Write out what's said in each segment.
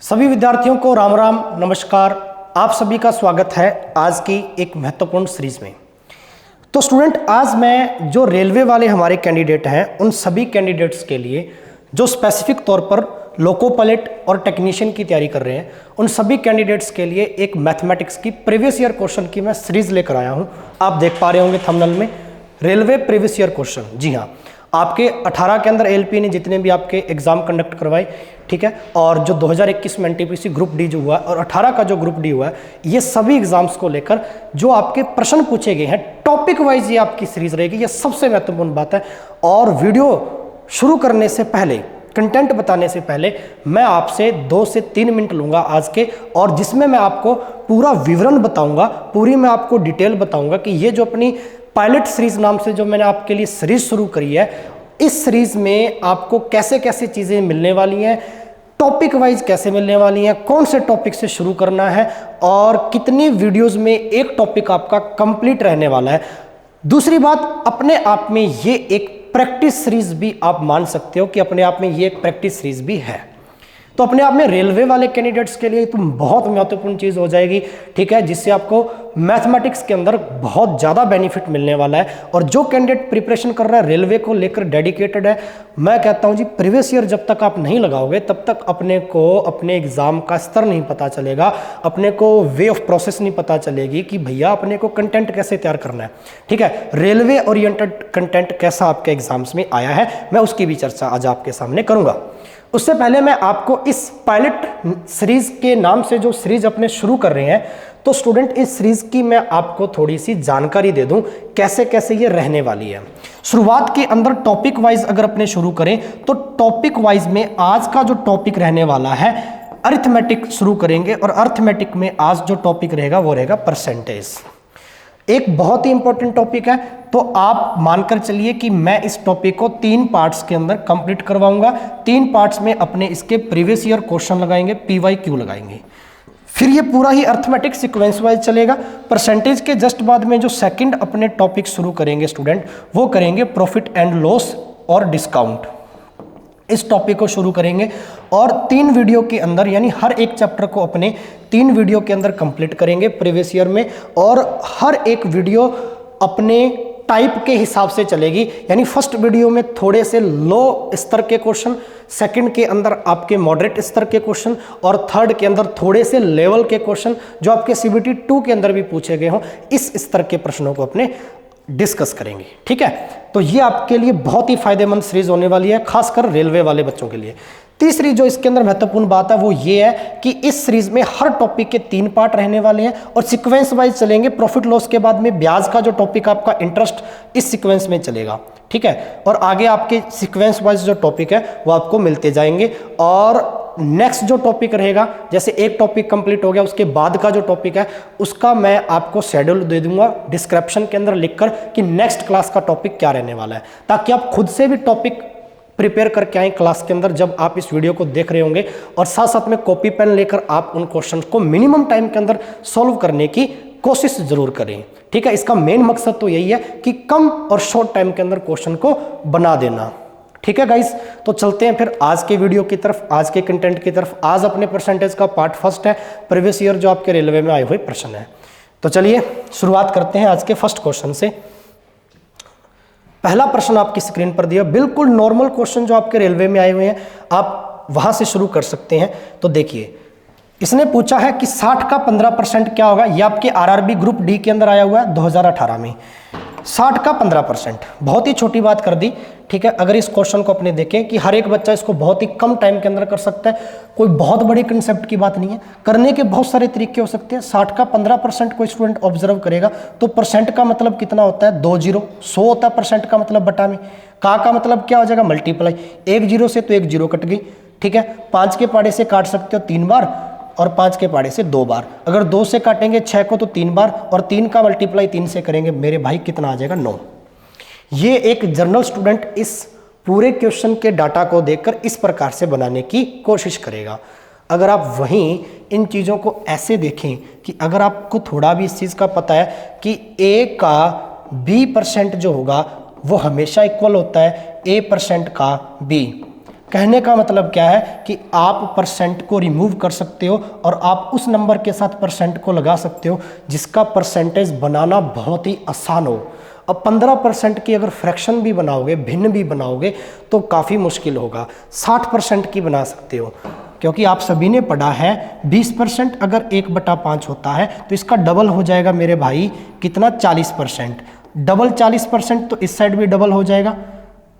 सभी विद्यार्थियों को राम राम नमस्कार। आप सभी का स्वागत है आज की एक महत्वपूर्ण सीरीज में। तो स्टूडेंट, आज मैं जो रेलवे वाले हमारे कैंडिडेट हैं उन सभी कैंडिडेट्स के लिए जो स्पेसिफिक तौर पर लोको पायलट और टेक्नीशियन की तैयारी कर रहे हैं उन सभी कैंडिडेट्स के लिए एक मैथमेटिक्स की प्रीवियस ईयर क्वेश्चन की मैं सीरीज लेकर आया हूं। आप देख पा रहे होंगे थंबनेल में रेलवे प्रीवियस ईयर क्वेश्चन। जी हाँ, आपके 18 के अंदर एलपी ने जितने भी आपके एग्जाम कंडक्ट करवाए, ठीक है, और जो 2021 में एनटीपीसी ग्रुप डी जो हुआ और 18 का जो ग्रुप डी हुआ है, ये सभी एग्जाम्स को लेकर जो आपके प्रश्न पूछे गए हैं टॉपिक वाइज ये आपकी सीरीज रहेगी। ये सबसे महत्वपूर्ण बात है। और वीडियो शुरू करने से पहले, कंटेंट बताने से पहले मैं आपसे 2 से 3 मिनट लूंगा आज के, और जिसमें मैं आपको पूरा विवरण बताऊंगा, पूरी मैं आपको डिटेल बताऊंगा कि ये जो अपनी पायलट सीरीज नाम से जो मैंने आपके लिए सीरीज शुरू करी है, इस सीरीज में आपको कैसे कैसे चीज़ें मिलने वाली हैं, टॉपिक वाइज कैसे मिलने वाली हैं, कौन से टॉपिक से शुरू करना है और कितनी वीडियोस में एक टॉपिक आपका कंप्लीट रहने वाला है। दूसरी बात, अपने आप में ये एक प्रैक्टिस सीरीज भी आप मान सकते हो कि अपने आप में ये एक प्रैक्टिस सीरीज भी है। तो अपने आप में रेलवे वाले कैंडिडेट्स के लिए तो बहुत महत्वपूर्ण चीज़ हो जाएगी, ठीक है, जिससे आपको मैथमेटिक्स के अंदर बहुत ज़्यादा बेनिफिट मिलने वाला है। और जो कैंडिडेट प्रिपरेशन कर रहा है रेलवे को लेकर डेडिकेटेड है, मैं कहता हूं जी प्रीवियस ईयर जब तक आप नहीं लगाओगे तब तक अपने को अपने एग्जाम का स्तर नहीं पता चलेगा, अपने को वे ऑफ प्रोसेस नहीं पता चलेगी कि भैया अपने को कंटेंट कैसे तैयार करना है। ठीक है, रेलवे ओरिएंटेड कंटेंट कैसा आपके एग्जाम्स में आया है, मैं उसकी भी चर्चा आज आपके सामने करूंगा। उससे पहले मैं आपको इस पायलट सीरीज के नाम से जो सीरीज अपने शुरू कर रहे हैं, तो स्टूडेंट इस सीरीज की मैं आपको थोड़ी सी जानकारी दे दूं कैसे कैसे ये रहने वाली है। शुरुआत के अंदर टॉपिक वाइज अगर अपने शुरू करें तो टॉपिक वाइज में आज का जो टॉपिक रहने वाला है अरिथमेटिक शुरू करेंगे, और अरिथमेटिक में आज जो टॉपिक रहेगा वो रहेगा परसेंटेज। एक बहुत ही इंपॉर्टेंट टॉपिक है, तो आप मानकर चलिए कि मैं इस टॉपिक को 3 पार्ट्स के अंदर कंप्लीट करवाऊंगा। 3 पार्ट्स में अपने इसके प्रीवियस ईयर क्वेश्चन लगाएंगे, PYQ लगाएंगे, फिर ये पूरा ही अरिथमेटिक सीक्वेंस वाइज चलेगा। परसेंटेज के जस्ट बाद में जो सेकंड अपने टॉपिक शुरू करेंगे स्टूडेंट, वो करेंगे प्रॉफिट एंड लॉस और डिस्काउंट। इस टॉपिक को शुरू करेंगे और 3 वीडियो के अंदर, यानी हर एक चैप्टर को अपने 3 वीडियो के अंदर कंप्लीट करेंगे प्रीवियस ईयर में, और हर एक वीडियो अपने टाइप के हिसाब से चलेगी। यानी फर्स्ट वीडियो में थोड़े से लो स्तर के क्वेश्चन, सेकंड के अंदर आपके मॉडरेट स्तर के क्वेश्चन, और थर्ड के अंदर थोड़े से लेवल के क्वेश्चन जो आपके CBT 2 के अंदर भी पूछे गए हों, इस स्तर के प्रश्नों को अपने डिस्कस करेंगे। ठीक है, तो ये आपके लिए बहुत ही फायदेमंद सीरीज होने वाली है, खासकर रेलवे वाले बच्चों के लिए। तीसरी जो इसके अंदर महत्वपूर्ण बात है वो ये है कि इस सीरीज में हर टॉपिक के 3 पार्ट रहने वाले हैं और सीक्वेंस वाइज चलेंगे। प्रॉफिट लॉस के बाद में ब्याज का जो टॉपिक आपका इंटरेस्ट इस सीक्वेंस में चलेगा, ठीक है, और आगे आपके सीक्वेंस वाइज जो टॉपिक है वो आपको मिलते जाएंगे। और नेक्स्ट जो टॉपिक रहेगा, जैसे एक टॉपिक कंप्लीट हो गया, उसके बाद का जो टॉपिक है उसका मैं आपको शेड्यूल दे दूंगा डिस्क्रिप्शन के अंदर लिखकर कि नेक्स्ट क्लास का टॉपिक क्या रहने वाला है, ताकि आप खुद से भी टॉपिक प्रिपेयर करके आए क्लास के अंदर जब आप इस वीडियो को देख रहे होंगे, और साथ साथ में कॉपी पेन लेकर आप उन क्वेश्चन को मिनिमम टाइम के अंदर सॉल्व करने की कोशिश जरूर करें। ठीक है, इसका मेन मकसद तो यही है कि कम और शॉर्ट टाइम के अंदर क्वेश्चन को बना देना। ठीक है गाइस, तो चलते हैं फिर आज के वीडियो की तरफ, आज के कंटेंट की तरफ। आज अपने परसेंटेज का पार्ट फर्स्ट है, प्रीवियस ईयर जो आपके रेलवे में आए हुए प्रश्न है। तो चलिए शुरुआत करते हैं आज के फर्स्ट क्वेश्चन से। पहला प्रश्न आपकी स्क्रीन पर दिया, बिल्कुल नॉर्मल क्वेश्चन जो आपके रेलवे में आए हुए हैं, आप वहां से शुरू कर सकते हैं। तो देखिए, इसने पूछा है कि 60 का 15% क्या होगा। यह आपके RRB ग्रुप डी के अंदर आया हुआ है 2018 में। 60 का 15%, बहुत ही छोटी बात कर दी। ठीक है, अगर इस क्वेश्चन को अपने देखें कि हर एक बच्चा इसको बहुत ही कम टाइम के अंदर कर सकता है, कोई बहुत बड़ी कंसेप्ट की बात नहीं है, करने के बहुत सारे तरीके हो सकते हैं। 60 का 15% कोई स्टूडेंट ऑब्जर्व करेगा तो परसेंट का मतलब कितना होता है, 2 जीरो। 100 होता है परसेंट का मतलब बटा में, का मतलब क्या हो जाएगा, मल्टीप्लाई। 1 जीरो से तो 1 जीरो कट गई। ठीक है, 5 के पाड़े से काट सकते हो 3 बार और 5 के पाड़े से 2 बार। अगर 2 से काटेंगे 6 को तो 3 बार, और 3 का मल्टीप्लाई 3 से करेंगे मेरे भाई कितना आ जाएगा, 9। ये एक जनरल स्टूडेंट इस पूरे क्वेश्चन के डाटा को देखकर इस प्रकार से बनाने की कोशिश करेगा। अगर आप वहीं इन चीज़ों को ऐसे देखें कि अगर आपको थोड़ा भी इस चीज़ का पता है कि A का B% जो होगा वो हमेशा इक्वल होता है A% का B। कहने का मतलब क्या है कि आप परसेंट को रिमूव कर सकते हो और आप उस नंबर के साथ परसेंट को लगा सकते हो जिसका परसेंटेज बनाना बहुत ही आसान हो। अब 15% की अगर फ्रैक्शन भी बनाओगे, भिन्न भी बनाओगे तो काफ़ी मुश्किल होगा। 60% की बना सकते हो, क्योंकि आप सभी ने पढ़ा है 20% अगर 1/5 होता है तो इसका डबल हो जाएगा मेरे भाई, कितना, 40%। डबल 40% तो इस साइड भी डबल हो जाएगा,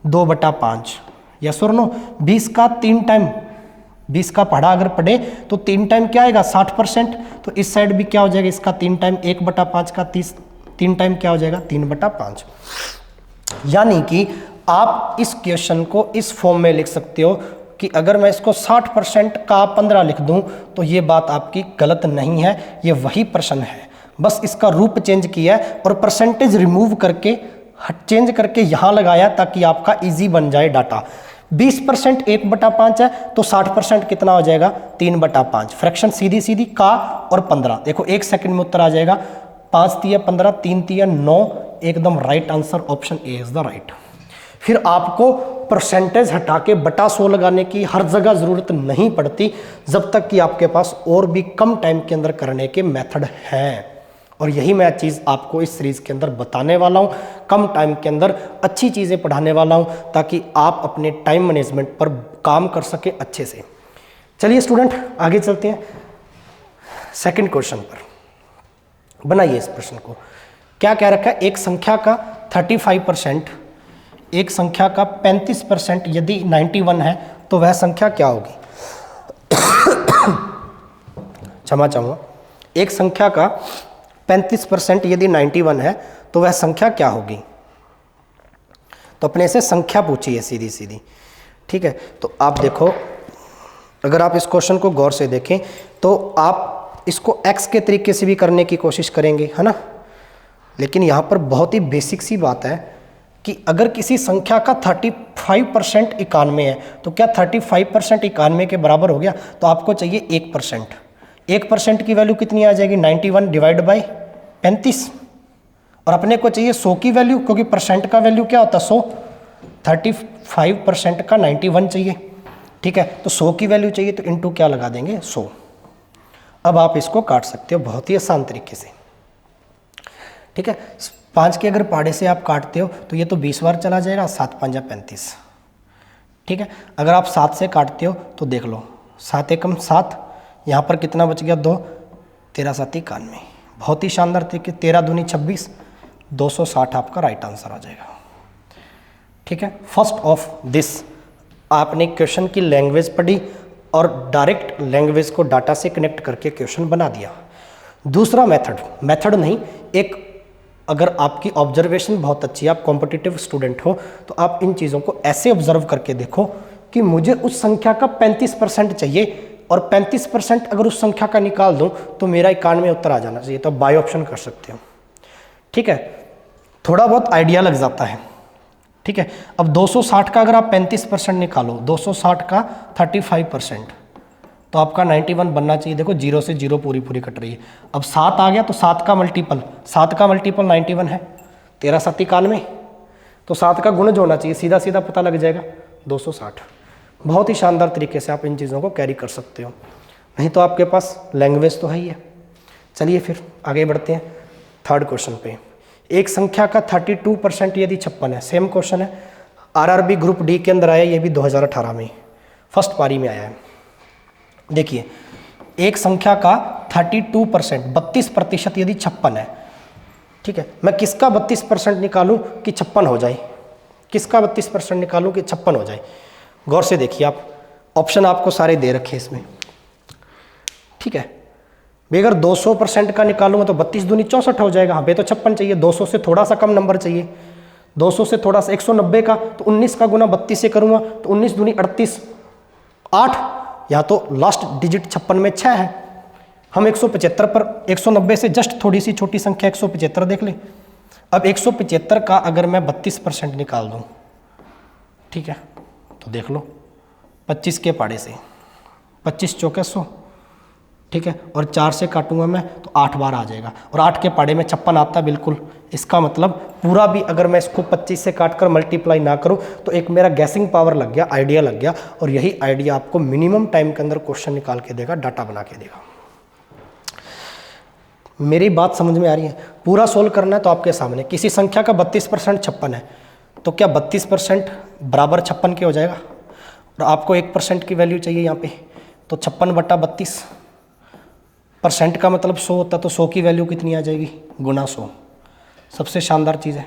2/5। यस और नो? 20 का 3 टाइम, 20 का पढ़ा अगर पढ़े तो 3 टाइम क्या आएगा, 60%। तो इस साइड भी क्या हो जाएगा, इसका 3 टाइम, 1/5 का 3 टाइम क्या हो जाएगा, 3/5। यानी कि आप इस क्वेश्चन को इस फॉर्म में लिख सकते हो कि अगर मैं इसको 60% का 15 लिख दूं तो ये बात आपकी गलत नहीं है, ये वही प्रश्न है, बस इसका रूप चेंज किया है और परसेंटेज रिमूव करके चेंज करके यहाँ लगाया ताकि आपका इजी बन जाए डाटा। 20% 1/5 है तो 60% कितना हो जाएगा, 3/5। फ्रैक्शन सीधी सीधी का और 15, देखो 1 सेकंड में उत्तर आ जाएगा। 5 तिया 15, 3 तिया 9, एकदम right answer, option A is the right. फिर आपको परसेंटेज हटा के बटा 100 लगाने की हर जगह ज़रूरत नहीं पड़ती जब तक कि आपके पास और भी कम टाइम के अंदर करने के मेथड हैं। और यही मैं चीज़ आपको इस सीरीज़ के अंदर बताने वाला हूँ, कम टाइम के अंदर अच्छी चीज़ें पढ़ाने वाला हूँ ताकि आप अपने टाइम मैनेजमेंट पर काम कर सकें अच्छे से। चलिए स्टूडेंट आगे चलते हैं सेकंड क्वेश्चन पर। बनाइए इस प्रश्न को। क्या कह रखा है, एक संख्या का 35%, एक संख्या का 35% यदि 91 है तो वह संख्या क्या होगी। क्षमा चाहूँगा, एक संख्या का 35% यदि 91 है तो वह संख्या क्या होगी। तो अपने से संख्या पूछी है सीधी सीधी, ठीक है। तो आप देखो, अगर आप इस क्वेश्चन को गौर से देखें तो आप इसको x के तरीके से भी करने की कोशिश करेंगे, है ना। लेकिन यहाँ पर बहुत ही बेसिक सी बात है कि अगर किसी संख्या का 35% 91 है तो क्या 35% 91 के बराबर हो गया, तो आपको चाहिए 1%। 1% की वैल्यू कितनी आ जाएगी, 91 डिवाइड बाई 35। और अपने को चाहिए 100 की वैल्यू, क्योंकि परसेंट का वैल्यू क्या होता है 100, 35% का 91 चाहिए, ठीक है। तो 100 की वैल्यू चाहिए तो इनटू क्या लगा देंगे, 100। अब आप इसको काट सकते हो बहुत ही आसान तरीके से, ठीक है। 5 के अगर पहाड़े से आप काटते हो तो ये तो 20 बार चला जाएगा, 7 5 35, ठीक है। अगर आप 7 से काटते हो तो देख लो, 7 एकम 7, यहाँ पर कितना बच गया 2, 13 7 91, बहुत ही शानदार तरीके, 13 दूनी 26, 260 आपका राइट आंसर आ जाएगा, ठीक है। फर्स्ट ऑफ दिस आपने क्वेश्चन की लैंग्वेज पढ़ी और डायरेक्ट लैंग्वेज को डाटा से कनेक्ट करके क्वेश्चन बना दिया। दूसरा मेथड नहीं, एक अगर आपकी ऑब्जर्वेशन बहुत अच्छी है, आप कॉम्पिटिटिव स्टूडेंट हो तो आप इन चीज़ों को ऐसे ऑब्जर्व करके देखो कि मुझे उस संख्या का 35% चाहिए और 35% अगर उस संख्या का निकाल दूं तो मेरा 91 उत्तर आ जाना चाहिए। तो बाय ऑप्शन कर सकते हो, ठीक है। थोड़ा बहुत आइडिया लग जाता है, ठीक है। अब 260 का अगर आप 35% निकालो, 260 का 35%, तो आपका 91 बनना चाहिए। देखो 0 से 0 पूरी कट रही है। अब 7 आ गया तो 7 का मल्टीपल 91 है, 13 7 91, तो 7 का गुणज होना चाहिए, सीधा सीधा पता लग जाएगा 260। बहुत ही शानदार तरीके से आप इन चीज़ों को कैरी कर सकते हो, नहीं तो आपके पास लैंग्वेज तो है ही है। चलिए फिर आगे बढ़ते हैं थर्ड क्वेश्चन पे। एक संख्या का 32% यदि 56 है, सेम क्वेश्चन है, आरआरबी ग्रुप डी के अंदर आया, ये भी 2018 में फर्स्ट पारी में आया है। देखिए, एक संख्या का 32% 32% यदि 56 है, ठीक है। मैं किसका 32% निकालूं कि 56 हो जाए, किसका 32% निकालूं कि 56 हो जाए। गौर से देखिए आप, ऑप्शन आपको सारे दे रखे हैं इसमें, ठीक है। भाई अगर 200% का निकालूंगा तो 32 दूनी 64 हो जाएगा, हाँ भाई तो 56 चाहिए, 200 से थोड़ा सा कम नंबर चाहिए, 200 से थोड़ा सा 190 का, तो 19 का गुना 32 से करूंगा तो 19 दूनी 38, 8, या तो लास्ट डिजिट 56 में 6 है। हम 175 पर 190 से जस्ट थोड़ी सी छोटी संख्या 175 देख लें। अब 175 का अगर मैं 32% निकाल दूं, ठीक है, तो देख लो 25 के पाड़े से 25 चौके 100, ठीक है, और 4 से काटूंगा मैं तो 8 बार आ जाएगा, और 8 के पाड़े में 56 आता बिल्कुल। इसका मतलब पूरा भी अगर मैं इसको 25 से काट कर मल्टीप्लाई ना करूं तो एक मेरा गैसिंग पावर लग गया, आइडिया लग गया, और यही आइडिया आपको मिनिमम टाइम के अंदर क्वेश्चन निकाल के देगा, डाटा बना के देगा। मेरी बात समझ में आ रही है? पूरा सोल्व करना है तो आपके सामने किसी संख्या का 32% 56 है, तो क्या 32% बराबर 56 के हो जाएगा? और आपको 1% की वैल्यू चाहिए यहाँ पे, तो 56/32% का मतलब 100 होता, तो 100 की वैल्यू कितनी आ जाएगी? गुना 100। सबसे शानदार चीज़ है,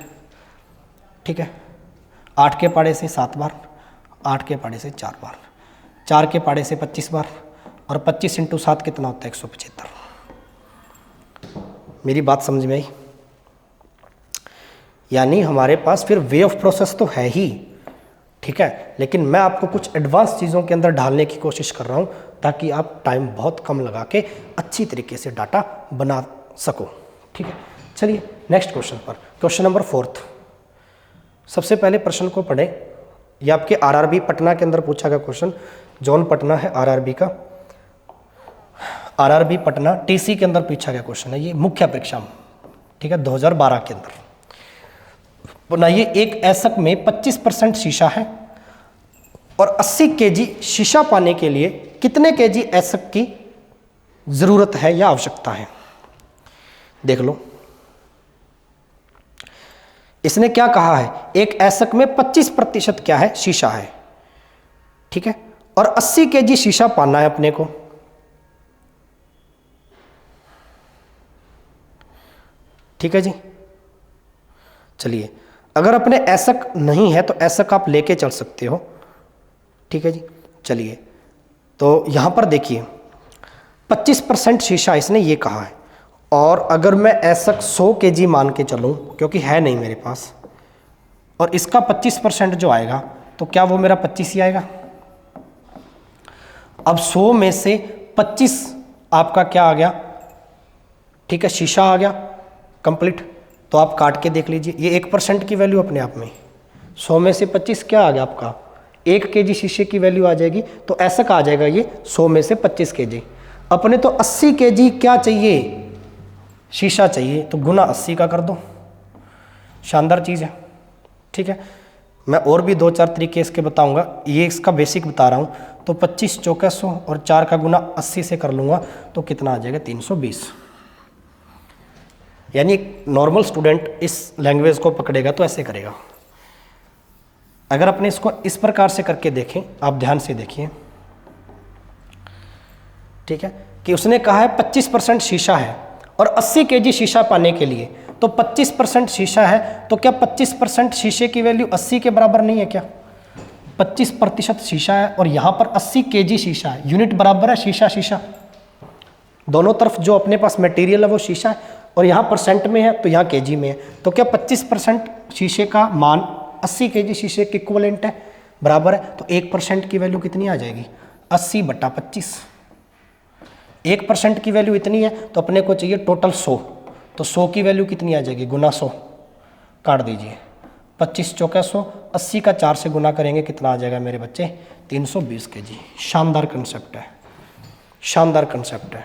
ठीक है। 8 के पाड़े से 7 बार, 8 के पाड़े से 4 बार, 4 के पाड़े से 25 बार, और 25 × 7 कितना होता है? 175। मेरी बात समझ में आई? यानी हमारे पास फिर वे ऑफ प्रोसेस तो है ही, ठीक है, लेकिन मैं आपको कुछ एडवांस चीज़ों के अंदर डालने की कोशिश कर रहा हूँ ताकि आप टाइम बहुत कम लगा के अच्छी तरीके से डाटा बना सको, ठीक है। चलिए नेक्स्ट क्वेश्चन पर, क्वेश्चन नंबर 4। सबसे पहले प्रश्न को पढ़ें। ये आपके आरआरबी पटना के अंदर पूछा गया क्वेश्चन, जॉन पटना है आरआरबी का, आरआरबी पटना टीसी के अंदर पूछा गया क्वेश्चन है, ये मुख्य परीक्षा में, ठीक है, 2012 के अंदर। बनाइए, एक ऐसक में 25% शीशा है और 80 केजी शीशा पाने के लिए कितने केजी ऐसक की जरूरत है या आवश्यकता है? देख लो, इसने क्या कहा है, एक ऐसक में 25% क्या है? शीशा है, ठीक है, और 80 केजी शीशा पाना है अपने को। ठीक है जी। चलिए, अगर अपने ऐसक नहीं है तो ऐसक आप लेके चल सकते हो, ठीक है जी। चलिए, तो यहां पर देखिए 25% शीशा इसने ये कहा है, और अगर मैं ऐसक 100 केजी मान के चलूं, क्योंकि है नहीं मेरे पास, और इसका 25% जो आएगा तो क्या वो मेरा 25 ही आएगा? अब 100 में से 25 आपका क्या आ गया? ठीक है, शीशा आ गया कंप्लीट। तो आप काट के देख लीजिए, ये 1% की वैल्यू अपने आप में, 100 में से 25 क्या आ गया आपका? 1 केजी शीशे की वैल्यू आ जाएगी, तो ऐसा आ जाएगा ये 100 में से 25 केजी। अपने तो 80 केजी क्या चाहिए? शीशा चाहिए, तो गुना 80 का कर दो। शानदार चीज़ है, ठीक है। मैं और भी 2-4 तरीके इसके बताऊंगा, ये इसका बेसिक बता रहा हूँ। तो 25 चौका 100 और 4 का गुना 80 से कर लूँगा तो कितना आ जाएगा? 320। यानी नॉर्मल स्टूडेंट इस लैंग्वेज को पकड़ेगा तो ऐसे करेगा। अगर अपने इसको इस प्रकार से करके देखें, आप ध्यान से देखिए, ठीक है, कि उसने कहा है 25% शीशा है और 80 केजी शीशा पाने के लिए, तो 25% शीशा है तो क्या 25% शीशे की वैल्यू 80 के बराबर नहीं है क्या? 25% शीशा है और यहाँ पर 80 केजी शीशा है, यूनिट बराबर है शीशा शीशा, दोनों तरफ जो अपने पास मटेरियल है वो शीशा है, और यहाँ परसेंट में है तो यहाँ केजी में है। तो क्या 25% शीशे का मान 80 केजी शीशे के इक्विवेलेंट है, बराबर है? तो 1% की वैल्यू कितनी आ जाएगी? 80/25। 1% की वैल्यू इतनी है तो अपने को चाहिए टोटल 100, तो 100 की वैल्यू कितनी आ जाएगी? गुना 100, काट दीजिए। 25 चौका 100, 80 का 4 से गुना करेंगे, कितना आ जाएगा मेरे बच्चे? 320 केजी। शानदार कंसेप्ट है, शानदार कंसेप्ट है।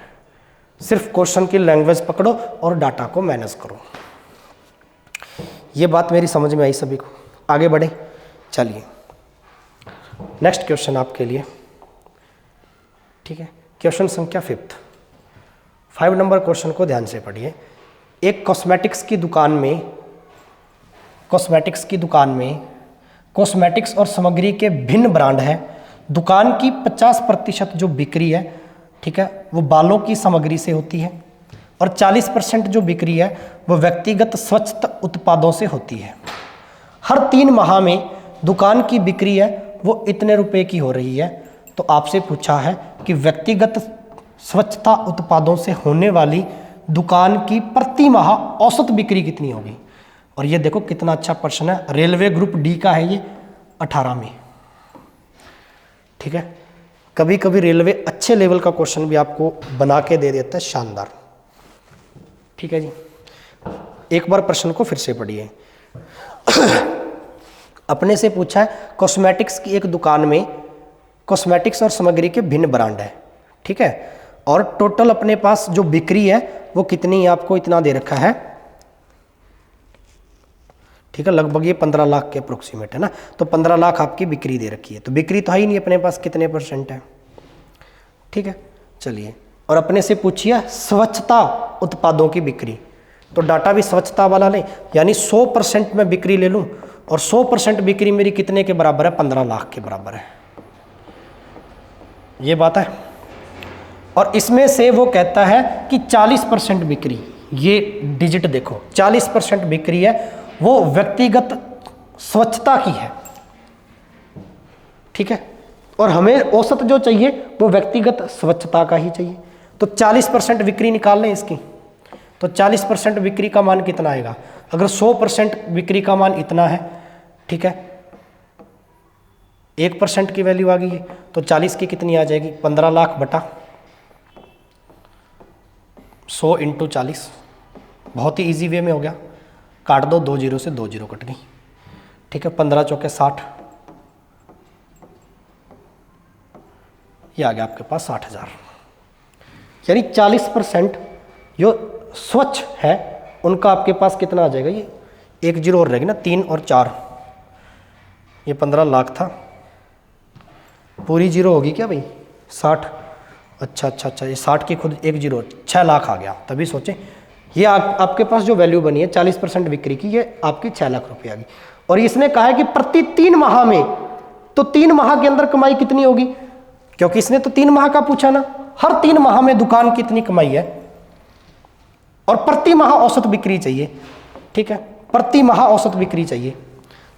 सिर्फ क्वेश्चन की लैंग्वेज पकड़ो और डाटा को मैनेज करो। ये बात मेरी समझ में आई सभी को? आगे बढ़े, चलिए नेक्स्ट क्वेश्चन आपके लिए, ठीक है। क्वेश्चन संख्या 5 नंबर क्वेश्चन को ध्यान से पढ़िए। एक कॉस्मेटिक्स की दुकान में कॉस्मेटिक्स और सामग्री के भिन्न ब्रांड हैं। दुकान की 50% जो बिक्री है, ठीक है, वो बालों की सामग्री से होती है, और 40% जो बिक्री है वो व्यक्तिगत स्वच्छ उत्पादों से होती है। हर 3 माह में दुकान की बिक्री है वो इतने रुपए की हो रही है। तो आपसे पूछा है कि व्यक्तिगत स्वच्छता उत्पादों से होने वाली दुकान की प्रति माह औसत बिक्री कितनी होगी। और ये देखो कितना अच्छा प्रश्न है, रेलवे ग्रुप डी का है ये, 18 में, ठीक है। कभी कभी रेलवे अच्छे लेवल का क्वेश्चन भी आपको बना के दे देता है, शानदार, ठीक है जी। एक बार प्रश्न को फिर से पढ़िए। अपने से पूछा है कॉस्मेटिक्स की एक दुकान में कॉस्मेटिक्स और सामग्री के भिन्न ब्रांड है, ठीक है, और टोटल अपने पास जो बिक्री है वो कितनी आपको इतना दे रखा है, ठीक है, लगभग ये 15 लाख के अप्रोक्सीमेट है ना। तो 15 लाख आपकी बिक्री दे रखी है, तो बिक्री तो है ही नहीं अपने पास, कितने परसेंट है, ठीक है। चलिए, और अपने से पूछिए स्वच्छता उत्पादों की बिक्री, तो डाटा भी स्वच्छता वाला लें, यानी 100% में बिक्री ले लूं, और 100% बिक्री मेरी कितने के बराबर है, 15 लाख के बराबर है, ये बात है। और इसमें से वो कहता है कि 40% बिक्री, ये डिजिट देखो, 40% बिक्री है वो व्यक्तिगत स्वच्छता की है, ठीक है, और हमें औसत जो चाहिए वो व्यक्तिगत स्वच्छता का ही चाहिए। तो 40% बिक्री निकाल लें इसकी, तो 40% बिक्री का मान कितना आएगा, अगर 100% बिक्री का मान इतना है, ठीक है, 1% की वैल्यू आ गई है, तो 40 की कितनी आ जाएगी, 15 लाख बटा 100 × 40, बहुत ही इजी वे में हो गया, काट दो, 2 जीरो से 2 जीरो कट गई, ठीक है, 15 चौके 60, ये आ गया आपके पास 60,000। यानी 40% जो स्वच्छ है उनका आपके पास कितना आ जाएगा, ये 1 जीरो और रहेगी ना, 3 और 4, ये 15 लाख था, पूरी जीरो होगी क्या भाई, 60, अच्छा, ये 60 की खुद 1 जीरो, 6 लाख आ गया, तभी सोचें ये आपके पास जो वैल्यू बनी है 40% बिक्री की, ये आपकी 6 लाख रुपये आ गई। और इसने कहा है कि प्रति 3 माह में, तो 3 माह के अंदर कमाई कितनी होगी, क्योंकि इसने तो 3 माह का पूछा ना, हर 3 माह में दुकान कितनी कमाई है, और प्रति माह औसत बिक्री चाहिए, ठीक है, प्रति माह औसत बिक्री चाहिए।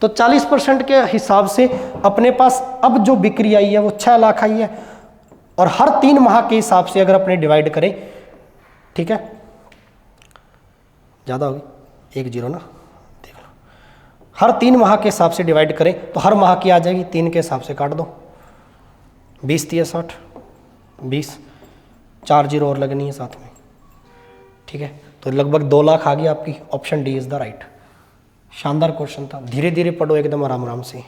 तो 40% के हिसाब से अपने पास अब जो बिक्री आई है वो 6 लाख आई है, और हर 3 माह के हिसाब से अगर अपने डिवाइड करें, ठीक है, ज़्यादा होगी 1 जीरो ना, देख लो, हर 3 माह के हिसाब से डिवाइड करें तो हर माह की आ जाएगी, 3 के हिसाब से काट दो, 20 × 60, 20, 4 जीरो और लगनी है साथ में, ठीक है, तो लगभग 2 लाख आ गई आपकी। Option D is the right. शानदार क्वेश्चन था, धीरे धीरे पढ़ो, एकदम आराम आराम से,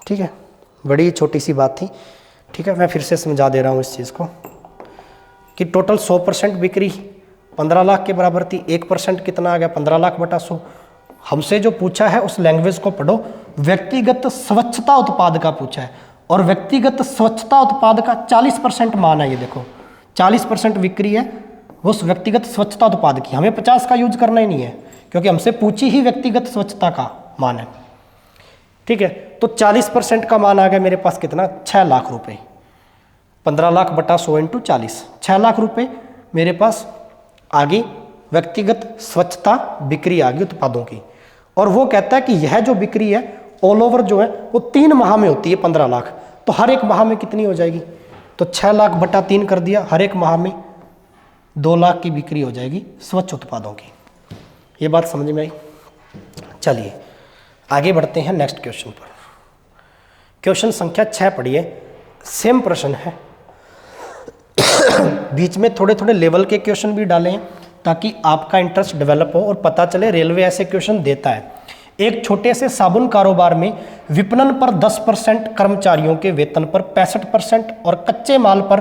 ठीक है, बड़ी छोटी सी बात थी, ठीक है, मैं फिर से समझा दे रहा हूँ इस चीज़ को कि टोटल 100% बिक्री 15 लाख के बराबर थी, 1% कितना आ गया, 15 लाख बटा 100। हमसे जो पूछा है उस लैंग्वेज को पढ़ो, व्यक्तिगत स्वच्छता उत्पाद का पूछा है, और व्यक्तिगत स्वच्छता उत्पाद का 40% मान है, ये देखो 40% बिक्री है वो उस व्यक्तिगत स्वच्छता उत्पाद की, हमें 50 का यूज करना ही नहीं है, क्योंकि हमसे पूछी ही व्यक्तिगत स्वच्छता का मान है, ठीक है। तो 40% का मान आ गया मेरे पास कितना, 6 लाख रुपए, 15 लाख बटा 100 × 40, 6 लाख रुपए मेरे पास आ गई व्यक्तिगत स्वच्छता बिक्री आ गई उत्पादों की। और वो कहता है कि यह जो बिक्री है ऑल ओवर जो है वो 3 माह में होती है 15 लाख, तो हर एक माह में कितनी हो जाएगी, तो 6 लाख बटा 3 कर दिया, हर एक माह में 2 लाख की बिक्री हो जाएगी स्वच्छ उत्पादों की। ये बात समझ में आई। चलिए आगे बढ़ते हैं नेक्स्ट क्वेश्चन पर। क्वेश्चन संख्या 6 पढ़िए, सेम प्रश्न है बीच में थोड़े थोड़े लेवल के क्वेश्चन भी डाले हैं ताकि आपका इंटरेस्ट डेवलप हो और पता चले रेलवे ऐसे क्वेश्चन देता है। एक छोटे से साबुन कारोबार में विपणन पर 10% कर्मचारियों के वेतन पर 65% और कच्चे माल पर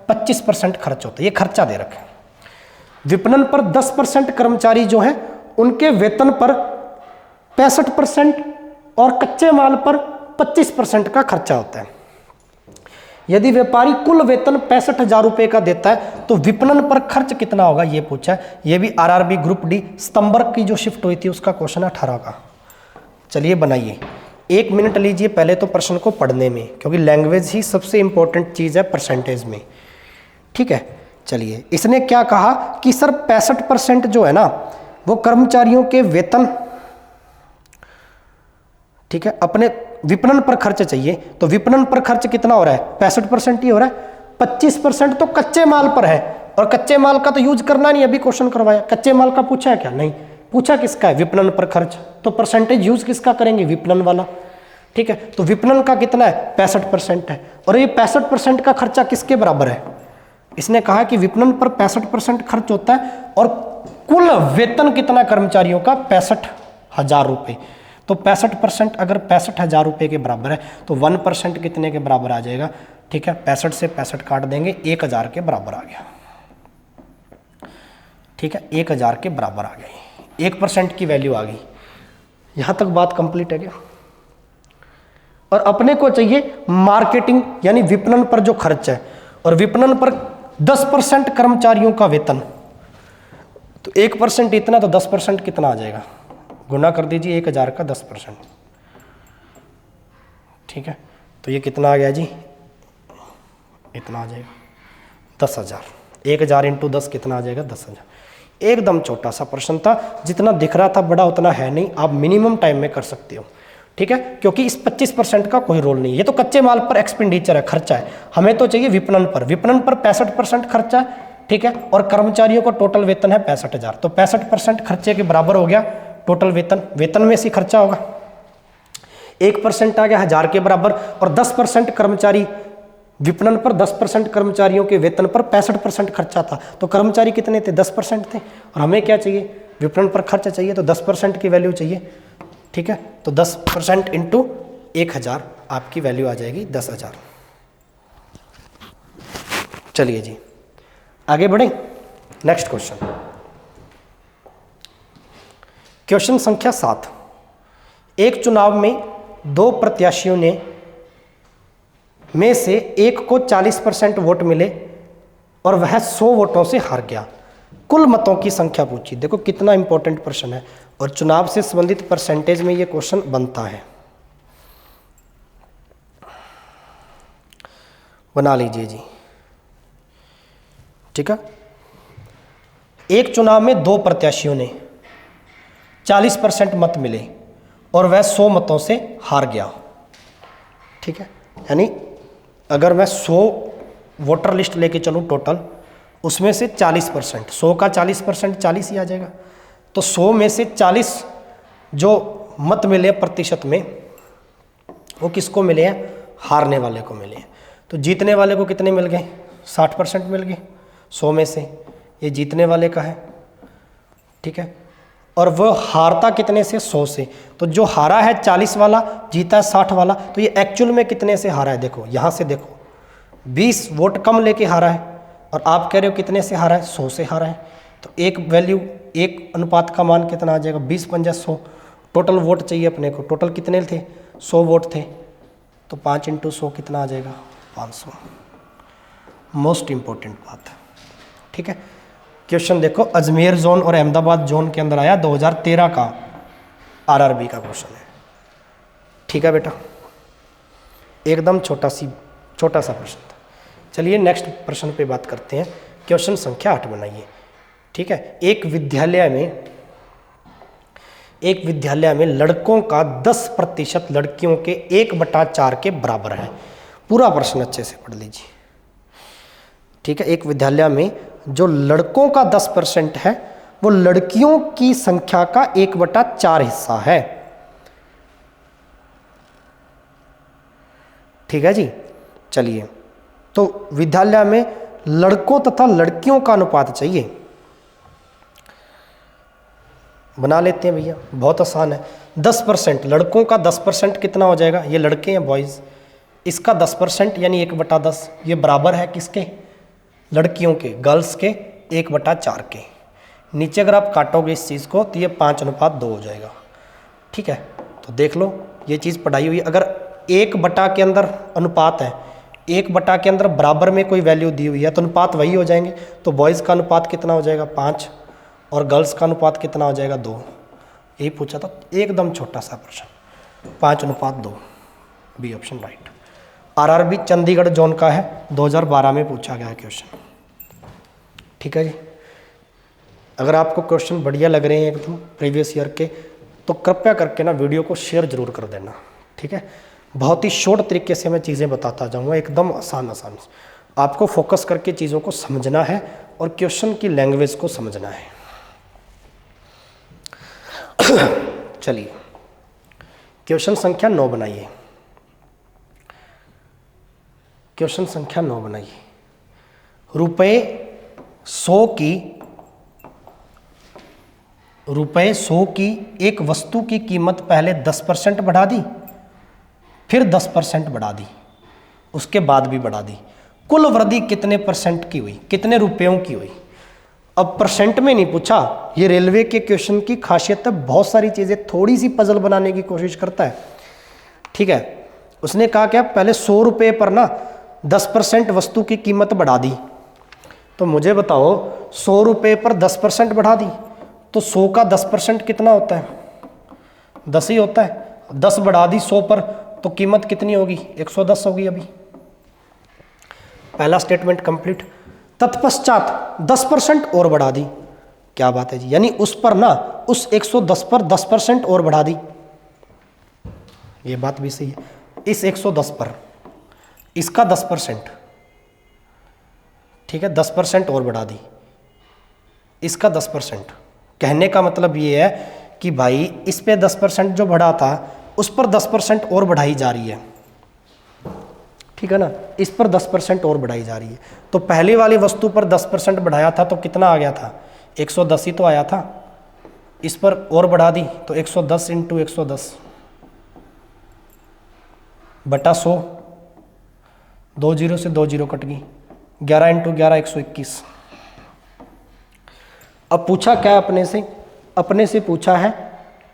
25% खर्च होता है। ये खर्चा दे रखा है। विपणन पर 10% कर्मचारी जो हैं उनके वेतन पर 65% और कच्चे माल पर 25% का खर्चा होता है। यदि व्यापारी कुल वेतन 65,000 रुपये का देता है तो विपणन पर खर्च कितना होगा, ये पूछा है। ये भी आरआरबी ग्रुप डी सितंबर की जो शिफ्ट हुई थी उसका क्वेश्चन 18 का। चलिए बनाइए, 1 मिनट लीजिए पहले तो प्रश्न को पढ़ने में, क्योंकि लैंग्वेज ही सबसे इंपॉर्टेंट चीज़ है परसेंटेज में, ठीक है। चलिए इसने क्या कहा कि सर 65% जो है ना वो कर्मचारियों के वेतन, ठीक है, अपने विपणन पर खर्च चाहिए। तो विपणन पर खर्च कितना हो रहा है, 65% ही हो रहा है। 25% तो कच्चे माल पर है, और कच्चे माल का तो यूज करना नहीं, अभी क्वेश्चन करवाया। कच्चे माल का पूछा है क्या, नहीं पूछा। किसका है, विपणन पर खर्च, तो परसेंटेज यूज किसका करेंगे, विपणन वाला, ठीक है। तो विपणन का कितना है, 65% है, और ये 65% का खर्चा किसके बराबर है। इसने कहा कि विपणन पर 65% खर्च होता है और कुल वेतन कितना कर्मचारियों का, 65,000 रुपये। तो 65% अगर 65,000 रुपये के बराबर है तो 1% कितने के बराबर आ जाएगा? ठीक है, 65 से 65 काट देंगे, 1,000 के बराबर आ गया। ठीक है, 1,000 के बराबर आ गई, 1% की वैल्यू आ गई। यहाँ तक बात कंप्लीट है क्या? और अपने को चाहिए मार्केटिंग यानी विपणन पर जो खर्च है, और विपणन पर 10% कर्मचारियों का वेतन, तो 1% इतना, तो 10% कितना आ जाएगा? गुना कर दीजिए 1,000 का 10%। ठीक है, तो ये कितना आ गया जी? इतना आ जाएगा 10,000। 1,000 इंटू 10 कितना आ जाएगा? 10,000। एकदम छोटा सा प्रश्न था, जितना दिख रहा था बड़ा उतना है नहीं, आप मिनिमम टाइम में कर सकते हो। ठीक है, क्योंकि इस 25% का कोई रोल नहीं है, ये तो कच्चे माल पर एक्सपेंडिचर है, खर्चा है। हमें तो चाहिए विपणन पर, विपणन पर 65% खर्चा है। ठीक है, और कर्मचारियों का टोटल वेतन है 65,000, तो 65% खर्चे के बराबर हो गया टोटल वेतन। वेतन में से खर्चा होगा, 1% आ गया 1,000 के बराबर, और 10% कर्मचारी विपणन पर, 10% कर्मचारियों के वेतन पर 65% खर्चा था, तो कर्मचारी कितने थे? 10% थे। और हमें क्या चाहिए? विपणन पर खर्च चाहिए, तो 10% की वैल्यू चाहिए। ठीक है, तो 10% इंटू 1,000 आपकी वैल्यू आ जाएगी 10,000। चलिए जी आगे बढ़े, नेक्स्ट क्वेश्चन, क्वेश्चन संख्या 7। एक चुनाव में 2 प्रत्याशियों में से एक को 40% वोट मिले और वह 100 वोटों से हार गया। कुल मतों की संख्या पूछी। देखो कितना इंपॉर्टेंट प्रश्न है, और चुनाव से संबंधित परसेंटेज में ये क्वेश्चन बनता है। बना लीजिए जी। ठीक है, एक चुनाव में 2 प्रत्याशियों ने 40% मत मिले और वह 100 मतों से हार गया। ठीक है, यानी अगर मैं 100 वोटर लिस्ट लेके चलूँ टोटल, उसमें से 40%, 100 का 40% 40 ही आ जाएगा, तो 100 में से 40 जो मत मिले प्रतिशत में, वो किसको मिले हैं? हारने वाले को मिले हैं। तो जीतने वाले को कितने मिल गए? 60% मिल गए 100 में से, ये जीतने वाले का है। ठीक है, और वो हारता कितने से? 100 से। तो जो हारा है 40 वाला, जीता है 60 वाला, तो ये एक्चुअल में कितने से हारा है? देखो यहाँ से देखो, 20 वोट कम लेके हारा है, और आप कह रहे हो कितने से हारा है? 100 से हारा है। तो एक वैल्यू, एक अनुपात का मान कितना आ जाएगा? 20 पंजा 100। टोटल वोट चाहिए अपने को, टोटल कितने थे? 100 वोट थे, तो 5 इंटू 100 कितना आ जाएगा? 500। मोस्ट इंपॉर्टेंट बात। ठीक है, क्वेश्चन देखो, अजमेर जोन और अहमदाबाद जोन के अंदर आया, 2013 का आरआरबी का क्वेश्चन है। ठीक है बेटा, एकदम छोटा सा प्रश्न था। चलिए नेक्स्ट प्रश्न पे बात करते हैं। क्वेश्चन संख्या 8 बनाइए। ठीक है, एक विद्यालय में लड़कों का 10% लड़कियों के 1/4 के बराबर है। पूरा प्रश्न अच्छे से पढ़ लीजिए। ठीक है, एक विद्यालय में जो लड़कों का 10% है, वो लड़कियों की संख्या का 1/4 हिस्सा है। ठीक है जी, चलिए, तो विद्यालय में लड़कों तथा लड़कियों का अनुपात चाहिए। बना लेते हैं भैया, बहुत आसान है। 10%, लड़कों का 10% कितना हो जाएगा? ये लड़के हैं बॉयज़, इसका 10% यानी 1/10, ये बराबर है किसके? लड़कियों के, गर्ल्स के 1/4 के। नीचे अगर आप काटोगे इस चीज़ को तो ये 5:2 हो जाएगा। ठीक है, तो देख लो ये चीज़ पढ़ाई हुई। अगर 1/, के अंदर अनुपात है, 1/, के अंदर बराबर में कोई वैल्यू दी हुई है, तो अनुपात वही हो जाएंगे। तो बॉयज़ का अनुपात कितना हो जाएगा? 5, और गर्ल्स का अनुपात कितना हो जाएगा? 2। यही पूछा था, एकदम छोटा सा प्रश्न, 5:2, B option right. RRB Chandigarh zone का है, 2012 में पूछा गया है क्वेश्चन। ठीक है जी, अगर आपको क्वेश्चन बढ़िया लग रहे हैं एकदम प्रीवियस ईयर के, तो कृपया करके ना वीडियो को शेयर जरूर कर देना। ठीक है, बहुत ही शॉर्ट तरीके से मैं चीज़ें बताता जाऊँगा, एकदम आसान से। आपको फोकस करके चीज़ों को समझना है और क्वेश्चन की लैंग्वेज को समझना है। चलिए क्वेश्चन संख्या 9 बनाइए। क्वेश्चन संख्या 9 बनाइए। रुपए 100 की एक वस्तु की कीमत पहले 10% बढ़ा दी, फिर 10% बढ़ा दी, उसके बाद भी बढ़ा दी। कुल वृद्धि कितने परसेंट की हुई, कितने रुपयों की हुई। अब परसेंट में नहीं पूछा। ये रेलवे के क्वेश्चन की खासियत है, बहुत सारी चीज़ें थोड़ी सी पजल बनाने की कोशिश करता है। ठीक है, उसने कहा क्या, पहले 100 रुपये पर ना 10% वस्तु की कीमत बढ़ा दी। तो मुझे बताओ 100 रुपये पर 10% बढ़ा दी तो 100 का 10% कितना होता है, 10 ही होता है। 10 बढ़ा दी 100 पर तो कीमत कितनी होगी, 110 होगी। अभी पहला स्टेटमेंट कंप्लीट। तत्पश्चात 10% और बढ़ा दी। क्या बात है जी, यानी उस पर ना, उस 110 पर 10% और बढ़ा दी। ये बात भी सही है। इस 110 पर इसका 10%, ठीक है, 10% और बढ़ा दी, इसका 10%। कहने का मतलब ये है कि भाई इस पे 10% जो बढ़ा था उस पर 10% और बढ़ाई जा रही है। ठीक है ना, इस पर 10% और बढ़ाई जा रही है। तो पहले वाली वस्तु पर 10% बढ़ाया था तो कितना आ गया था, 110 ही तो आया था। इस पर और बढ़ा दी तो 110 × 110 बटा 100, 2 0 से 2 0 कट गई, 11 × 11 121। अब पूछा क्या अपने से पूछा है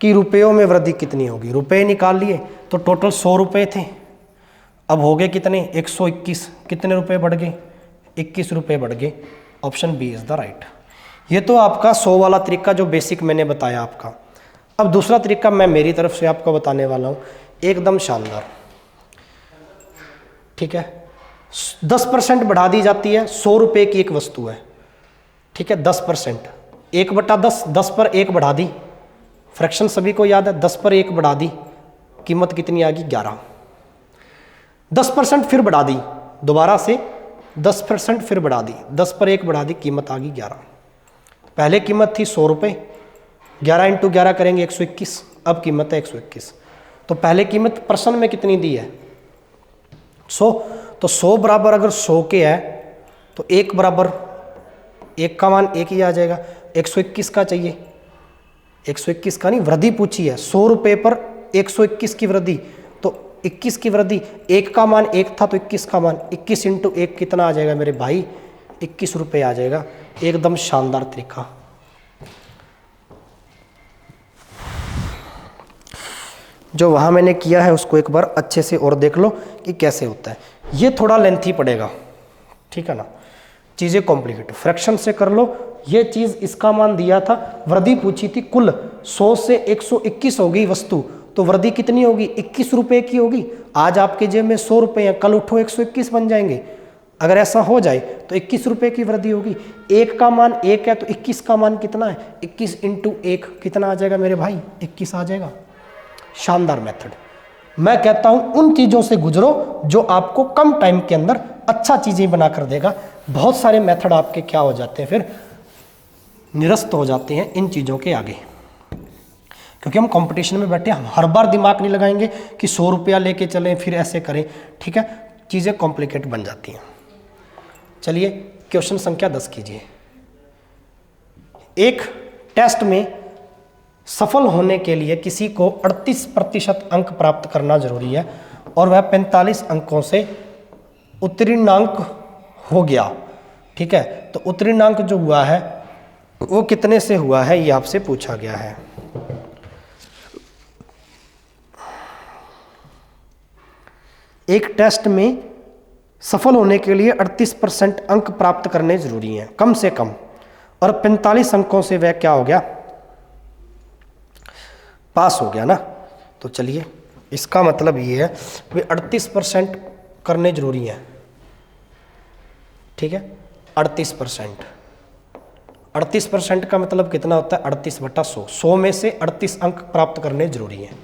कि रुपयों में वृद्धि कितनी होगी। रुपए निकाल लिए तो टोटल 100 रुपये थे, अब हो गए कितने, 121। कितने रुपए बढ़ गए, 21 रुपये बढ़ गए। Option B is the right. ये तो आपका 100 वाला तरीका जो बेसिक मैंने बताया आपका। अब दूसरा तरीका मैं मेरी तरफ से आपको बताने वाला हूँ, एकदम शानदार। ठीक है, 10% बढ़ा दी जाती है, 100 रुपये की एक वस्तु है। ठीक है, 10%, 1/10, 10 पर 1 बढ़ा दी, फ्रैक्शन सभी को याद है, 10 पर 1 बढ़ा दी, कीमत कितनी आ गई, 11। 10% फिर बढ़ा दी, दोबारा से 10% फिर बढ़ा दी, 10 पर 1 बढ़ा दी, कीमत आ गई 11। पहले कीमत थी 100 रुपये, 11 × 11 करेंगे 121, अब कीमत है 121। तो पहले कीमत परसेंट में कितनी दी है, 100। तो 100 बराबर अगर 100 के है तो 1 बराबर 1 का मान 1 ही आ जाएगा। 121 का चाहिए, 121 का नहीं, वृद्धि पूछी है 100 रुपये पर 121 की वृद्धि, तो 21 की वृद्धि, 1 का मान 1 था तो 21 का मान, 21 × 1 कितना आ जाएगा मेरे भाई, 21 रुपये आ जाएगा। एकदम शानदार तरीका। जो वहाँ मैंने किया है उसको एक बार अच्छे से और देख लो कि कैसे होता है। ये थोड़ा लेंथी पड़ेगा, ठीक है ना, चीज़ें कॉम्प्लिकेटेड। फ्रैक्शन से कर लो, ये चीज़ इसका मान दिया था, वृद्धि पूछी थी, कुल 100 से 121 हो गई वस्तु, तो वृद्धि कितनी होगी, 21 रुपये की होगी। आज आपके जेब में 100 रुपये हैं, कल उठो 121 बन जाएंगे। अगर ऐसा हो जाए तो 21 रुपये की वृद्धि होगी। 1 का मान 1 है तो 21 का मान कितना है, 21 × 1 कितना आ जाएगा मेरे भाई, 21 आ जाएगा। शानदार मेथड। मैं कहता हूं उन चीज़ों से गुजरो जो आपको कम टाइम के अंदर अच्छा चीज़ें बना कर देगा। बहुत सारे मेथड आपके क्या हो जाते हैं, फिर निरस्त हो जाते हैं इन चीज़ों के आगे, क्योंकि हम कंपटीशन में बैठे, हम हर बार दिमाग नहीं लगाएंगे कि 100 रुपया लेके चलें फिर ऐसे करें। ठीक है, चीज़ें कॉम्प्लिकेट बन जाती हैं। चलिए क्वेश्चन संख्या 10 कीजिए। एक टेस्ट में सफल होने के लिए किसी को 38% अंक प्राप्त करना जरूरी है और वह 45 अंकों से उत्तीर्णांक हो गया। ठीक है, तो उत्तीर्णांक जो हुआ है वो कितने से हुआ है, ये आपसे पूछा गया है। एक टेस्ट में सफल होने के लिए 38% अंक प्राप्त करने जरूरी हैं कम से कम, और 45 अंकों से वह क्या हो गया, पास हो गया ना। तो चलिए इसका मतलब ये है वे 38% करने जरूरी हैं। ठीक है, 38% का मतलब कितना होता है, 38/100। 100 में से 38 अंक प्राप्त करने जरूरी हैं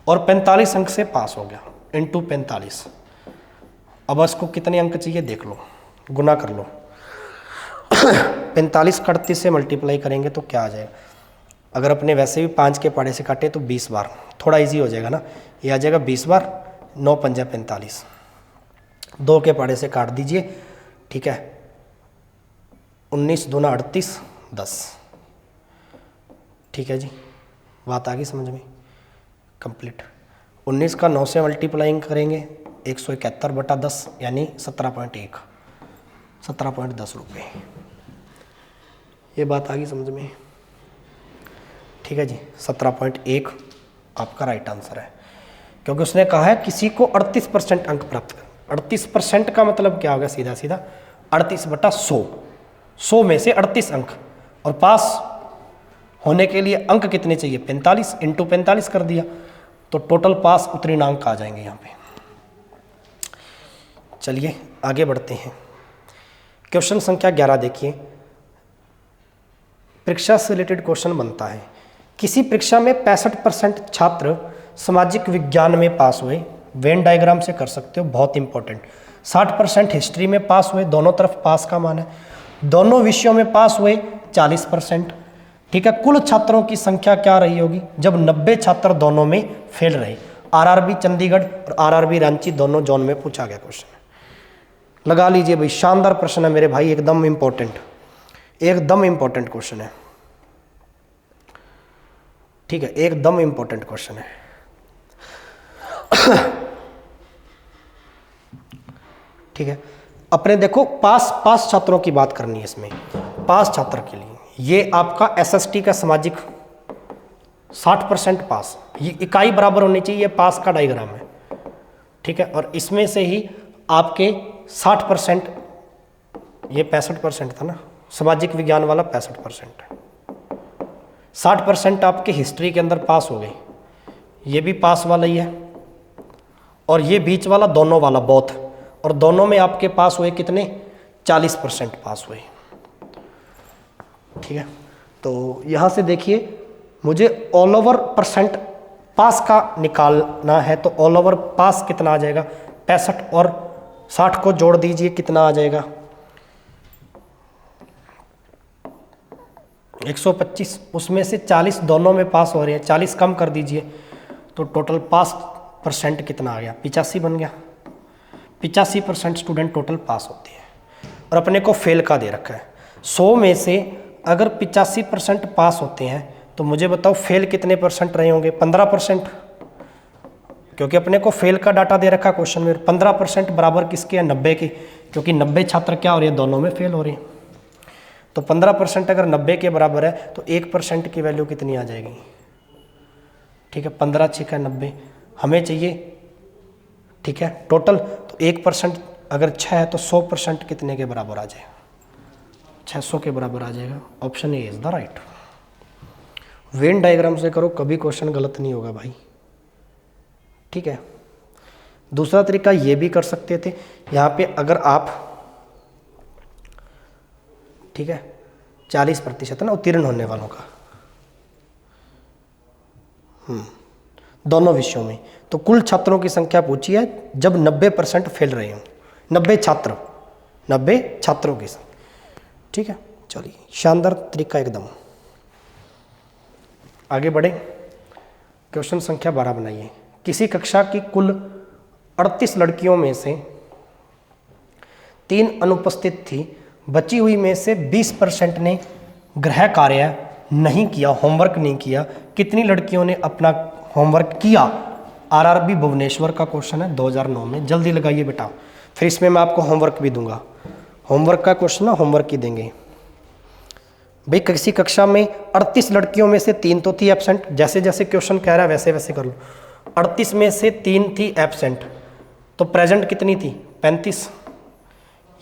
और 45 अंक से पास हो गया, × 45। अब इसको कितने अंक चाहिए देख लो, गुना कर लो। 45 का 38 से मल्टीप्लाई करेंगे तो क्या आ जाएगा, अगर अपने वैसे भी 5 के पाड़े से काटे तो 20 बार, थोड़ा इजी हो जाएगा ना। ये आ जाएगा 20 बार, 9 × 5 = 45। 2 के पाड़े से काट दीजिए। ठीक है, 19 × 2 = 38, 10। ठीक है जी, बात आ गई समझ में, कंप्लीट। 19 का 9 से मल्टीप्लाइंग करेंगे 171/10 यानी 17.1, 17.10 रुपये। ये बात आ गई समझ में, ठीक है जी। 17.1 आपका राइट आंसर है, क्योंकि उसने कहा है किसी को 38% अंक प्राप्त कर। 38% का मतलब क्या होगा, सीधा सीधा 38/100, 100 में से 38 अंक, और पास होने के लिए अंक कितने चाहिए, 45 इंटू 45 कर दिया, तो टोटल पास उत्तीर्ण अंक आ जाएंगे यहाँ पे। चलिए आगे बढ़ते हैं। क्वेश्चन संख्या 11 देखिए, परीक्षा से रिलेटेड क्वेश्चन बनता है। किसी परीक्षा में 65% छात्र सामाजिक विज्ञान में पास हुए, वेन डायग्राम से कर सकते हो, बहुत इंपॉर्टेंट। 60% हिस्ट्री में पास हुए, दोनों तरफ पास का मान है। दोनों विषयों में पास हुए 40%, ठीक है। कुल छात्रों की संख्या क्या रही होगी जब 90 छात्र दोनों में फेल रहे। आरआरबी चंडीगढ़ और आरआरबी रांची दोनों जोन में पूछा गया क्वेश्चन है। लगा लीजिए भाई, शानदार प्रश्न है मेरे भाई, एकदम इंपॉर्टेंट, एकदम इंपॉर्टेंट क्वेश्चन है, ठीक है, एकदम इंपॉर्टेंट क्वेश्चन है। ठीक है, अपने देखो पास छात्रों की बात करनी है इसमें। पास छात्र के लिए ये आपका एसएसटी का सामाजिक 60% पास, ये इकाई बराबर होनी चाहिए, ये पास का डायग्राम है, ठीक है। और इसमें से ही आपके 60%, ये 65% था ना, सामाजिक विज्ञान वाला 65% है। 60% आपके हिस्ट्री के अंदर पास हो गए, ये भी पास वाला ही है, और ये बीच वाला दोनों वाला बोथ, और दोनों में आपके पास हुए कितने, 40% पास हुए, ठीक है। तो यहाँ से देखिए, मुझे ऑल ओवर परसेंट पास का निकालना है, तो ऑल ओवर पास कितना आ जाएगा, 65 और 60 को जोड़ दीजिए, कितना आ जाएगा 125, उसमें से 40 दोनों में पास हो रहे हैं, 40 कम कर दीजिए, तो टोटल पास परसेंट कितना आ गया, 85 बन गया। 85% स्टूडेंट टोटल पास होते हैं, और अपने को फेल का दे रखा है। 100 में से अगर 85% पास होते हैं, तो मुझे बताओ फेल कितने परसेंट रहे होंगे, 15%, क्योंकि अपने को फेल का डाटा दे रखा क्वेश्चन में। 15% बराबर किसके है, 90 के, क्योंकि 90 छात्र क्या हो रहे हैं, दोनों में फेल हो रहे हैं। तो 15% अगर 90 के बराबर है, तो 1% की वैल्यू कितनी आ जाएगी, ठीक है, 15 6 90, हमें चाहिए, ठीक है, टोटल। तो 1% अगर 6 है, तो 100% कितने के बराबर आ जाएगा, 600 के बराबर आ जाएगा। Option A is the right. Venn diagram से करो, कभी क्वेश्चन गलत नहीं होगा भाई, ठीक है। दूसरा तरीका ये भी कर सकते थे, यहाँ पे अगर आप, ठीक है, 40% ना उत्तीर्ण होने वालों का, दोनों विषयों में, तो कुल छात्रों की संख्या पूछी है जब 90% फेल रहे हों, 90 छात्रों की संख्या, ठीक है। चलिए, शानदार तरीका एकदम। आगे बढ़े, क्वेश्चन संख्या 12 बनाइए। किसी कक्षा की कुल 38 लड़कियों में से 3 अनुपस्थित थी, बची हुई में से 20% ने गृह कार्य नहीं किया, होमवर्क नहीं किया। कितनी लड़कियों ने अपना होमवर्क किया? आरआरबी भुवनेश्वर का क्वेश्चन है 2009 में, जल्दी लगाइए बेटा, फिर इसमें मैं आपको होमवर्क भी दूंगा। होमवर्क का क्वेश्चन ना होमवर्क ही देंगे भाई। किसी कक्षा में 38 लड़कियों में से 3 तो थी एब्सेंट, जैसे जैसे क्वेश्चन कह रहा है वैसे वैसे कर लो। 38 में से 3 थी एब्सेंट, तो प्रेजेंट कितनी थी, 35,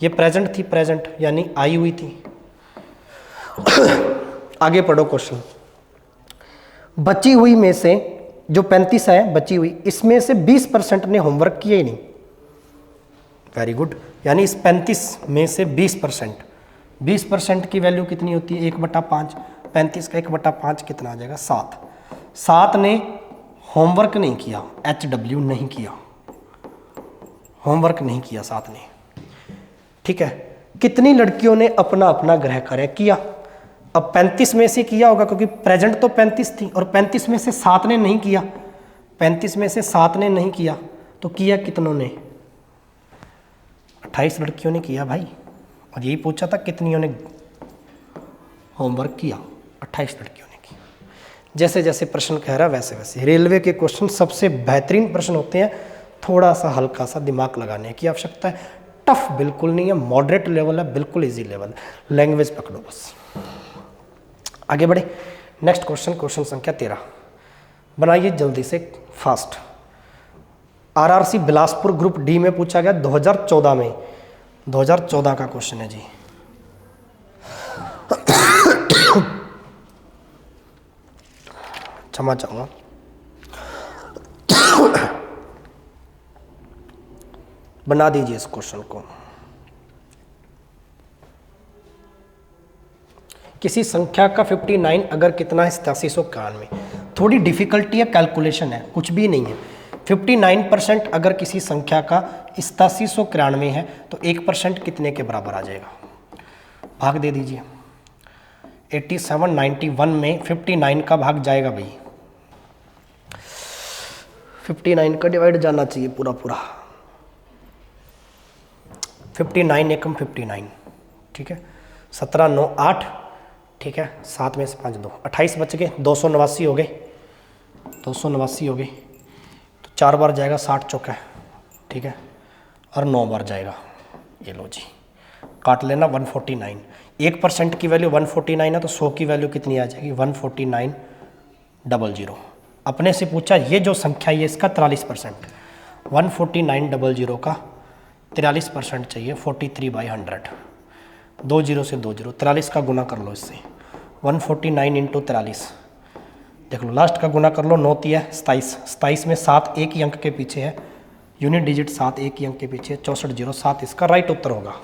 ये प्रेजेंट थी, प्रेजेंट यानी आई हुई थी। आगे पढ़ो क्वेश्चन। बची हुई में से जो 35 है बची हुई, इसमें से 20% ने होमवर्क किया ही नहीं। वेरी गुड, यानी इस 35 में से 20% की वैल्यू कितनी होती है, 1/5। 35 का 1/5 कितना आ जाएगा, 7। 7 ने होमवर्क नहीं किया, HW नहीं किया, होमवर्क नहीं किया 7 ने, ठीक है। कितनी लड़कियों ने अपना अपना गृह कार्य किया? अब 35 में से किया होगा, क्योंकि प्रेजेंट तो 35 थी, और 35 में से 7 ने नहीं किया, 35 में से 7 ने नहीं किया, तो किया कितनों ने, 28 लड़कियों ने किया भाई। और यही पूछा था कितनियों ने होमवर्क किया, 28 लड़कियों ने किया। जैसे जैसे प्रश्न कह रहा है वैसे वैसे। रेलवे के क्वेश्चन सबसे बेहतरीन प्रश्न होते हैं, थोड़ा सा हल्का सा दिमाग लगाने की आवश्यकता है। टफ बिल्कुल नहीं है, मॉडरेट लेवल है, बिल्कुल इजी लेवल। लैंग्वेज पकड़ो बस। आगे बढ़े, नेक्स्ट क्वेश्चन, क्वेश्चन संख्या 13। बनाइए जल्दी से, fast. RRC Bilaspur group D में पूछा गया 2014 में, 2014 का क्वेश्चन है जी। क्षमा चाहूंगा। बना दीजिए इस क्वेश्चन को। किसी संख्या का 59 अगर कितना है 8791। थोड़ी डिफिकल्टी है, कैलकुलेशन है, कुछ भी नहीं है। 59% अगर किसी संख्या का 8791 है तो 1% कितने के बराबर आ जाएगा? भाग दे दीजिए। 8791 में 59 का भाग जाएगा भाई, 59 का डिवाइड जाना चाहिए पूरा पूरा। 59 एकम 59, ठीक है। 17 9 8, ठीक है। 7 में से 5 2, 28 बच गए। 289 हो गए, 289 हो गए। तो 4 बार जाएगा 60 चौका, ठीक है, और 9 बार जाएगा। ये लो जी, काट लेना 149। 1% की वैल्यू 149 है तो 100 की वैल्यू कितनी आ जाएगी? 14900। अपने से पूछा ये जो संख्या है इसका 43%, 14900 का 43% चाहिए, 43/100। 2 जीरो से 2 जीरो, 43 का गुना कर लो इससे। 149 इंटू 43, देख लो लास्ट का गुना कर लो। 9 तिया 27, 27 में 7 एक ही अंक के पीछे है, यूनिट डिजिट 7 एक ही अंक के पीछे, 6407 इसका राइट उत्तर होगा।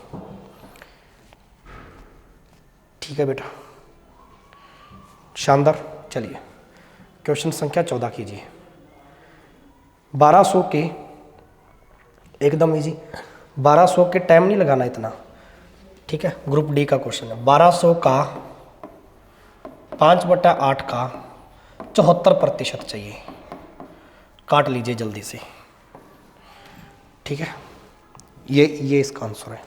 ठीक है बेटा, शानदार। चलिए क्वेश्चन संख्या 14 कीजिए। 1200 के, एकदम इजी, 1200 के टाइम नहीं लगाना इतना, ठीक है। ग्रुप डी का क्वेश्चन है। 1200 का 5/8 का 74% चाहिए। काट लीजिए जल्दी से, ठीक है। ये इसका आंसर है।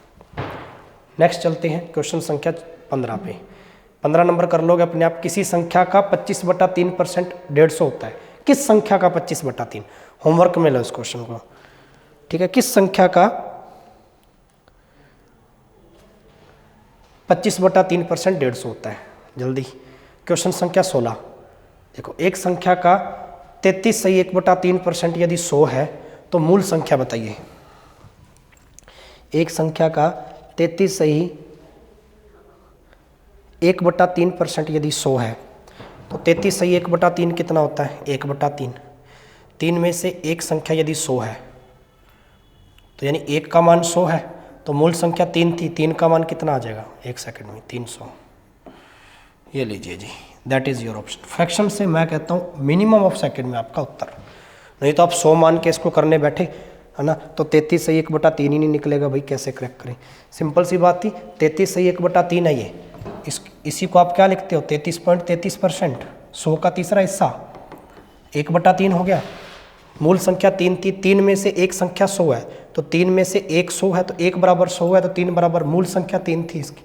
नेक्स्ट चलते हैं क्वेश्चन संख्या 15 पे। 15 नंबर कर लोगे अपने आप। किसी संख्या का 25/3% 150 होता है। किस संख्या का 25/3? होमवर्क में लो इस क्वेश्चन को, ठीक है। किस संख्या का 25/3% 150 होता है? जल्दी। क्वेश्चन संख्या 16। देखो, एक संख्या का 33 सही 1/3% यदि 100 है तो मूल संख्या बताइए। एक संख्या का 33 सही 1/3% यदि 100 है तो 33 सही 1/3 कितना होता है? 1/3। 3 में से एक संख्या यदि 100 है तो यानी 1 का मान 100 है तो मूल संख्या 3 थी। 3 का मान कितना आ जाएगा? 1 सेकंड में 300। ये लीजिए जी, that is your option. Fraction से मैं कहता हूँ मिनिमम ऑफ सेकंड में आपका उत्तर। नहीं तो आप 100 मान के इसको करने बैठे है ना, तो 33 सही 1/3 ही नहीं निकलेगा भाई, कैसे क्रैक करें? सिंपल सी बात थी, 33 सही 1/3 है ये। इसी को आप क्या लिखते हो? 33.33%, 100 का तीसरा हिस्सा 1/3 हो गया। मूल संख्या 3 थी, 3 में से एक संख्या 100 है तो 3 में से एक 100 है तो 1 बराबर 100 है तो 3 बराबर मूल संख्या 3 थी इसकी।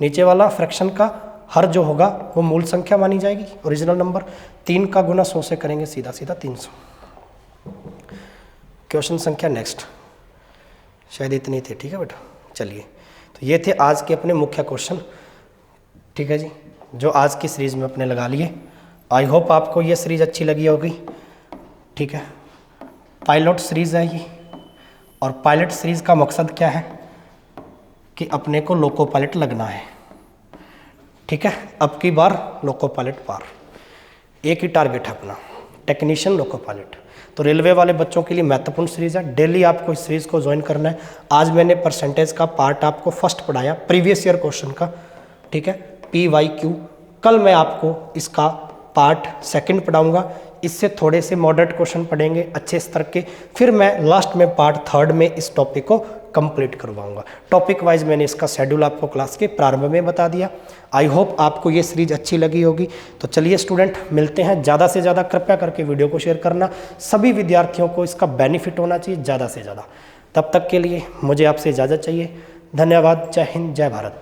नीचे वाला फ्रैक्शन का हर जो होगा वो मूल संख्या मानी जाएगी, ओरिजिनल नंबर। 3 का गुना 100 से करेंगे सीधा सीधा 300। क्वेश्चन संख्या नेक्स्ट, शायद इतने थे, ठीक है बेटा। चलिए, तो ये थे आज के अपने मुख्य क्वेश्चन, ठीक है जी, जो आज की सीरीज़ में अपने लगा लिए। आई होप आपको ये सीरीज़ अच्छी लगी होगी, ठीक है। पायलट सीरीज़ है ये, और पायलट सीरीज़ का मकसद क्या है कि अपने को लोको पायलट लगना है, ठीक है। अब की बार लोको पायलट पार, एक ही टारगेट है अपना, टेक्नीशियन लोको पायलट। तो रेलवे वाले बच्चों के लिए महत्वपूर्ण सीरीज़ है, डेली आपको इस सीरीज़ को ज्वाइन करना है। आज मैंने परसेंटेज का पार्ट आपको फर्स्ट पढ़ाया, प्रीवियस ईयर क्वेश्चन का, ठीक है, PYQ। कल मैं आपको इसका पार्ट सेकंड पढ़ाऊंगा, इससे थोड़े से मॉडरेट क्वेश्चन पढ़ेंगे अच्छे स्तर के। फिर मैं लास्ट में पार्ट थर्ड में इस टॉपिक को कंप्लीट करवाऊंगा। टॉपिक वाइज मैंने इसका शेड्यूल आपको क्लास के प्रारंभ में बता दिया। आई होप आपको ये सीरीज अच्छी लगी होगी। तो चलिए स्टूडेंट, मिलते हैं। ज़्यादा से ज़्यादा कृपया करके वीडियो को शेयर करना, सभी विद्यार्थियों को इसका बेनिफिट होना चाहिए ज़्यादा से ज़्यादा। तब तक के लिए मुझे आपसे इजाज़त चाहिए। धन्यवाद। जय हिंद, जय भारत।